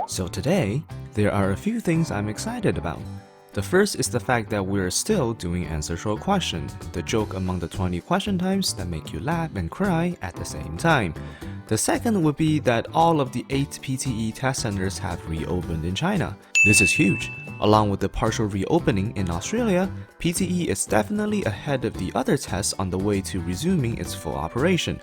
So today, there are a few things I'm excited about. The first is the fact that we're still doing answer short question, the joke among the 20 question types that make you laugh and cry at the same time. The second would be that all of the 8 PTE test centers have reopened in China. This is huge. Along with the partial reopening in Australia, PTE is definitely ahead of the other tests on the way to resuming its full operation.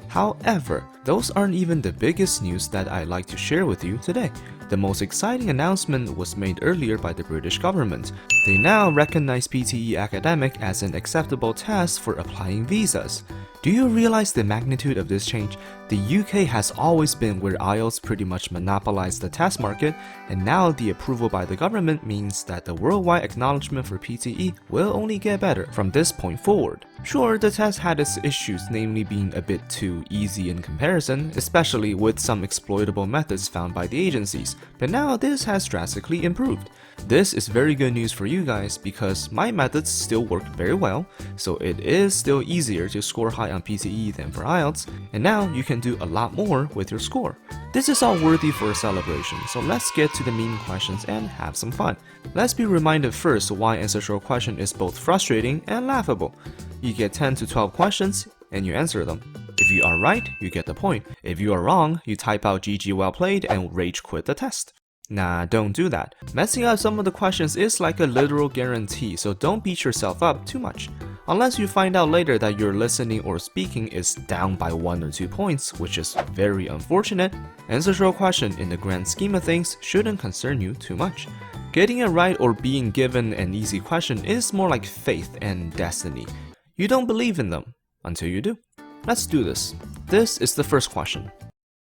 However, those aren't even the biggest news that I'd like to share with you today. The most exciting announcement was made earlier by the British government. They now recognize PTE academic as an acceptable test for applying visas. Do you realize the magnitude of this change? The UK has always been where IELTS pretty much monopolized the test market, and now the approval by the government means that the worldwide acknowledgement for PTE will only get better from this point forward. Sure, the test had its issues, namely being a bit too easy in comparison, especially with some exploitable methods found by the agencies, but now this has drastically improved. This is very good news for you guys because my methods still work very well, so it is still easier to score high on PTE than for IELTS, and now you can do a lot more with your score. This is all worthy for a celebration, so let's get to the main questions and have some fun. Let's be reminded first why answer short question is both frustrating and laughable. You get 10 to 12 questions and you answer them. If you are right, you get the point. If you are wrong, you type out GG well played and rage quit the test. Nah, don't do that. Messing up some of the questions is like a literal guarantee, so don't beat yourself up too much. Unless you find out later that your listening or speaking is down by 1 or 2 points, which is very unfortunate, answer short question in the grand scheme of things shouldn't concern you too much. Getting it right or being given an easy question is more like faith and destiny. You don't believe in them until you do. Let's do this. This is the first question.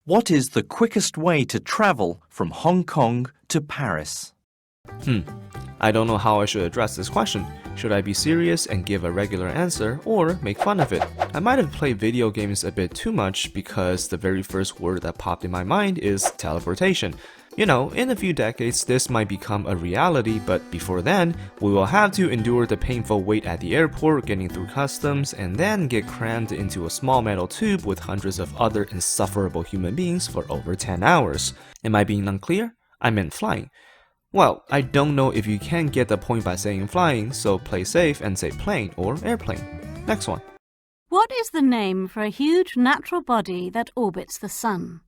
What is the quickest way to travel from Hong Kong to Paris? I don't know how I should address this question. Should I be serious and give a regular answer or make fun of it? I might have played video games a bit too much because the very first word that popped in my mind is teleportation. You know, in a few decades this might become a reality, but before then, we will have to endure the painful wait at the airport, getting through customs, and then get crammed into a small metal tube with hundreds of other insufferable human beings for over 10 hours. Am I being unclear? I meant flying. Well, I don't know if you can get the point by saying flying, so play safe and say plane or airplane. Next one. What is the name for a huge natural body that orbits the sun?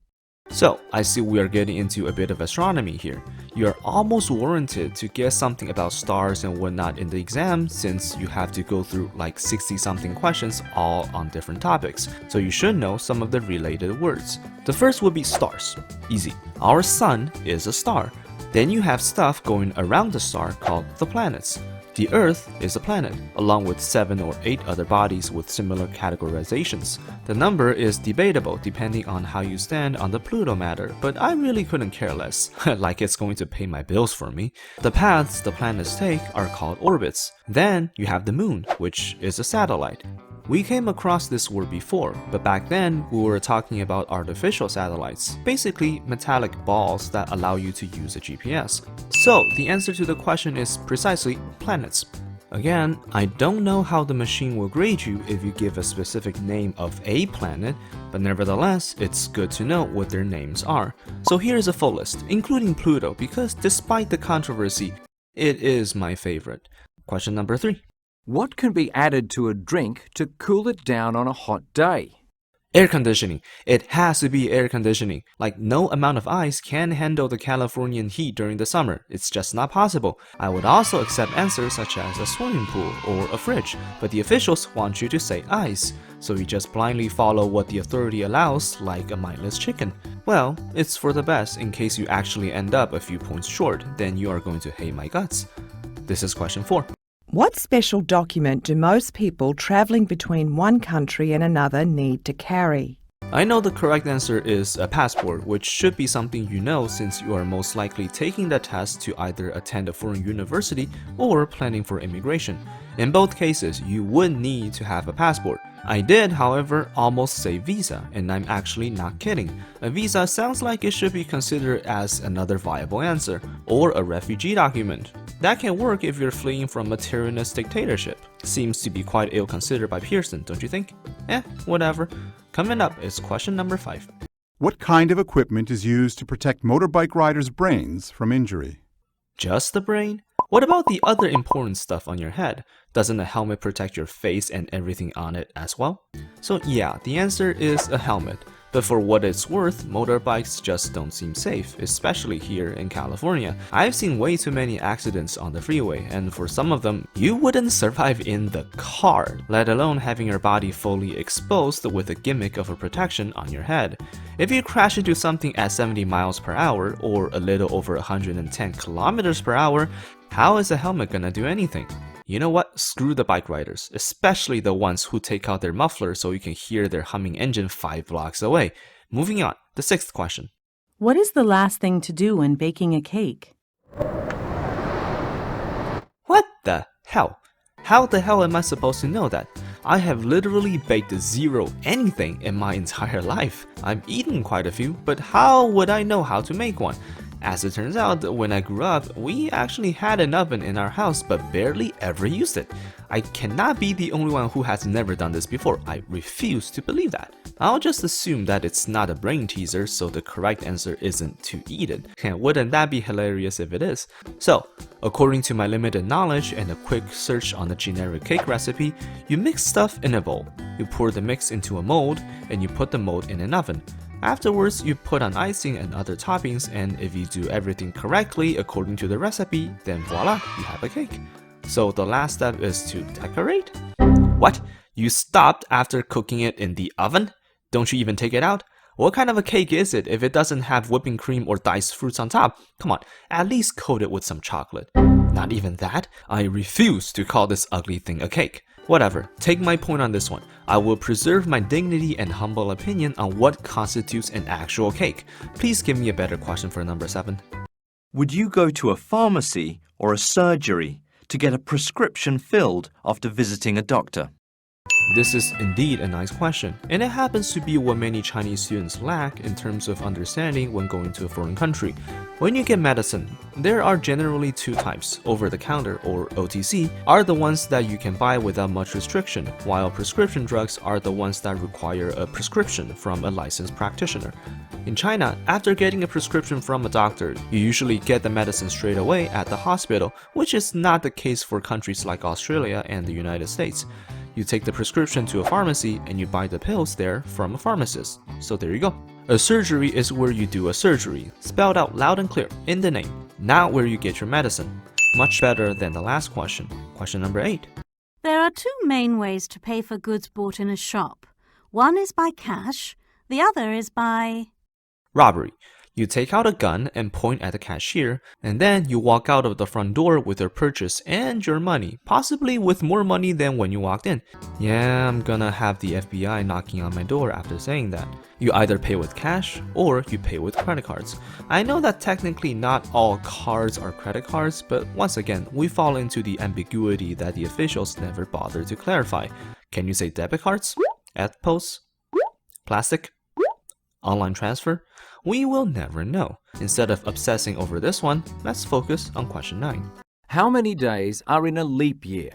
So, I see we are getting into a bit of astronomy here. You are almost warranted to guess something about stars and whatnot in the exam since you have to go through like 60-something questions all on different topics, so you should know some of the related words. The first would be stars. Easy. Our sun is a star. Then you have stuff going around the star called the planets. The Earth is a planet, along with 7 or 8 other bodies with similar categorizations. The number is debatable depending on how you stand on the Pluto matter, but I really couldn't care less, like it's going to pay my bills for me. The paths the planets take are called orbits. Then you have the moon, which is a satellite. We came across this word before, but back then we were talking about artificial satellites, basically metallic balls that allow you to use a GPS. So the answer to the question is precisely planets. Again, I don't know how the machine will grade you if you give a specific name of a planet, but nevertheless, it's good to know what their names are. So here's a full list, including Pluto, because despite the controversy, it is my favorite. Question number 3. What can be added to a drink to cool it down on a hot day? Air conditioning. It has to be air conditioning. Like no amount of ice can handle the Californian heat during the summer. It's just not possible. I would also accept answers such as a swimming pool or a fridge, but the officials want you to say ice. So you just blindly follow what the authority allows, like a mindless chicken. Well, it's for the best in case you actually end up a few points short, then you are going to hate my guts. This is question 4. What special document do most people travelling between one country and another need to carry? I know the correct answer is a passport, which should be something you know since you are most likely taking the test to either attend a foreign university or planning for immigration. In both cases, you would need to have a passport. I did, however, almost say visa, and I'm actually not kidding. A visa sounds like it should be considered as another viable answer, or a refugee document. That can work if you're fleeing from a tyrannous dictatorship. Seems to be quite ill-considered by Pearson, don't you think? Whatever. Coming up is question number 5. What kind of equipment is used to protect motorbike riders' brains from injury? Just the brain? What about the other important stuff on your head? Doesn't a helmet protect your face and everything on it as well? So yeah, the answer is a helmet. But for what it's worth, motorbikes just don't seem safe, especially here in California. I've seen way too many accidents on the freeway, and for some of them, you wouldn't survive in the car, let alone having your body fully exposed with a gimmick of a protection on your head. If you crash into something at 70 miles per hour or a little over 110 kilometers per hour, how is a helmet gonna do anything? You know what? Screw the bike riders, especially the ones who take out their muffler so you can hear their humming engine 5 blocks away. Moving on, the 6th question. What is the last thing to do when baking a cake? What the hell? How the hell am I supposed to know that? I have literally baked zero anything in my entire life. I've eaten quite a few, but how would I know how to make one? As it turns out, when I grew up, we actually had an oven in our house but barely ever used it. I cannot be the only one who has never done this before. I refuse to believe that. I'll just assume that it's not a brain teaser, so the correct answer isn't to eat it. And wouldn't that be hilarious if it is? So, according to my limited knowledge and a quick search on the generic cake recipe, you mix stuff in a bowl. You pour the mix into a mold, and you put the mold in an oven. Afterwards, you put on icing and other toppings, and if you do everything correctly according to the recipe, then voila, you have a cake. So the last step is to decorate? What? You stopped after cooking it in the oven? Don't you even take it out? What kind of a cake is it if it doesn't have whipping cream or diced fruits on top? Come on, at least coat it with some chocolate. Not even that? I refuse to call this ugly thing a cake. Whatever, take my point on this one. I will preserve my dignity and humble opinion on what constitutes an actual cake. Please give me a better question for number 7. Would you go to a pharmacy or a surgery to get a prescription filled after visiting a doctor? This is indeed a nice question, and it happens to be what many Chinese students lack in terms of understanding when going to a foreign country. When you get medicine, there are generally 2 types. Over-the-counter, or OTC, are the ones that you can buy without much restriction, while prescription drugs are the ones that require a prescription from a licensed practitioner. In China, after getting a prescription from a doctor, you usually get the medicine straight away at the hospital, which is not the case for countries like Australia and the United States. You take the prescription to a pharmacy and you buy the pills there from a pharmacist. So there you go. A surgery is where you do a surgery, spelled out loud and clear in the name, not where you get your medicine. Much better than the last question. Question number 8. There are 2 main ways to pay for goods bought in a shop. One is by cash, the other is by Robbery. You take out a gun and point at the cashier, and then you walk out of the front door with your purchase and your money, possibly with more money than when you walked in. Yeah, I'm gonna have the FBI knocking on my door after saying that. You either pay with cash or you pay with credit cards. I know that technically not all cards are credit cards, but once again, we fall into the ambiguity that the officials never bother to clarify. Can you say debit cards? EFTPOS? Plastic? Online transfer? We will never know. Instead of obsessing over this one, let's focus on question 9. How many days are in a leap year?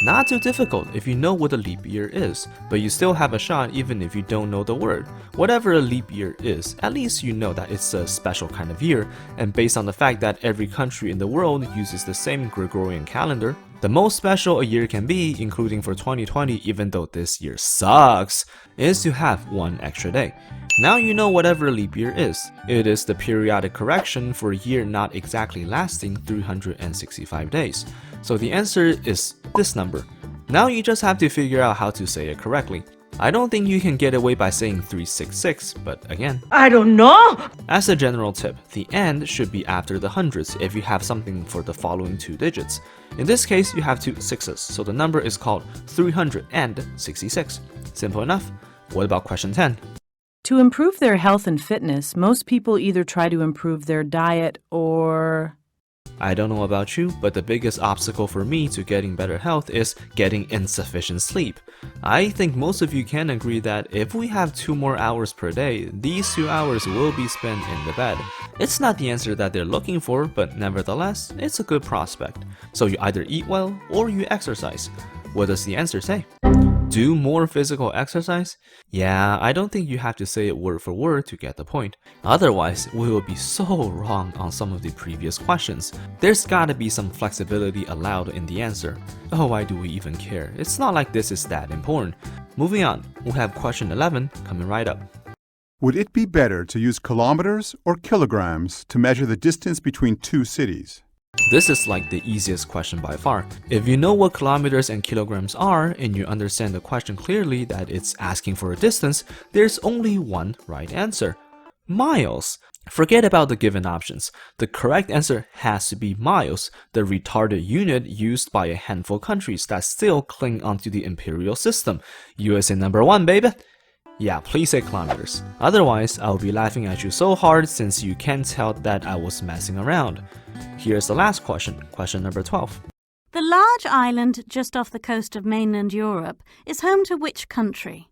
Not too difficult if you know what a leap year is, but you still have a shot even if you don't know the word. Whatever a leap year is, at least you know that it's a special kind of year, and based on the fact that every country in the world uses the same Gregorian calendar, the most special a year can be, including for 2020 even though this year sucks, is to have 1 extra day. Now you know whatever a leap year is. It is the periodic correction for a year not exactly lasting 365 days. So the answer is this number. Now you just have to figure out how to say it correctly. I don't think you can get away by saying 366, but again, I don't know! As a general tip, the and should be after the hundreds if you have something for the following 2 digits. In this case, you have 2 sixes, so the number is called 366. Simple enough. What about question 10? To improve their health and fitness, most people either try to improve their diet or... I don't know about you, but the biggest obstacle for me to getting better health is getting insufficient sleep. I think most of you can agree that if we have 2 more hours per day, these 2 hours will be spent in the bed. It's not the answer that they're looking for, but nevertheless, it's a good prospect. So you either eat well or you exercise. What does the answer say? Do more physical exercise? Yeah, I don't think you have to say it word for word to get the point. Otherwise, we will be so wrong on some of the previous questions. There's gotta be some flexibility allowed in the answer. Oh, why do we even care? It's not like this is that important. Moving on, we have question 11 coming right up. Would it be better to use kilometers or kilograms to measure the distance between two cities? This is like the easiest question by far. If you know what kilometers and kilograms are, and you understand the question clearly that it's asking for a distance, there's only one right answer. Miles. Forget about the given options. The correct answer has to be miles, the retarded unit used by a handful of countries that still cling onto the imperial system. USA #1, baby! Yeah, please say kilometers. Otherwise, I'll be laughing at you so hard since you can't tell that I was messing around. Here's the last question, question number 12. The large island just off the coast of mainland Europe is home to which country?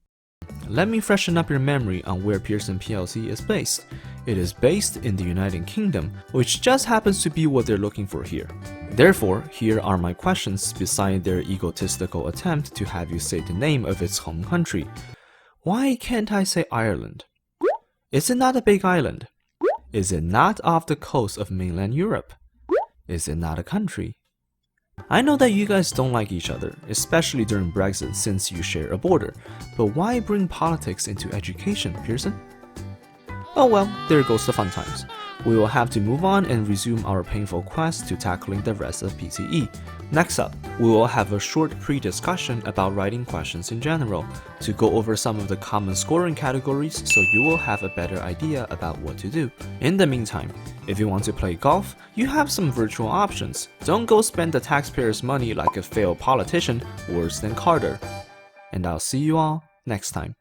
Let me freshen up your memory on where Pearson PLC is based. It is based in the United Kingdom, which just happens to be what they're looking for here. Therefore, here are my questions beside their egotistical attempt to have you say the name of its home country. Why can't I say Ireland? Is it not a big island? Is it not off the coast of mainland Europe? Is it not a country? I know that you guys don't like each other, especially during Brexit since you share a border, but why bring politics into education, Pearson? Oh well, there goes the fun times. We will have to move on and resume our painful quest to tackling the rest of PTE. Next up, we will have a short pre-discussion about writing questions in general, to go over some of the common scoring categories so you will have a better idea about what to do. In the meantime, if you want to play golf, you have some virtual options. Don't go spend the taxpayers' money like a failed politician worse than Carter. And I'll see you all next time.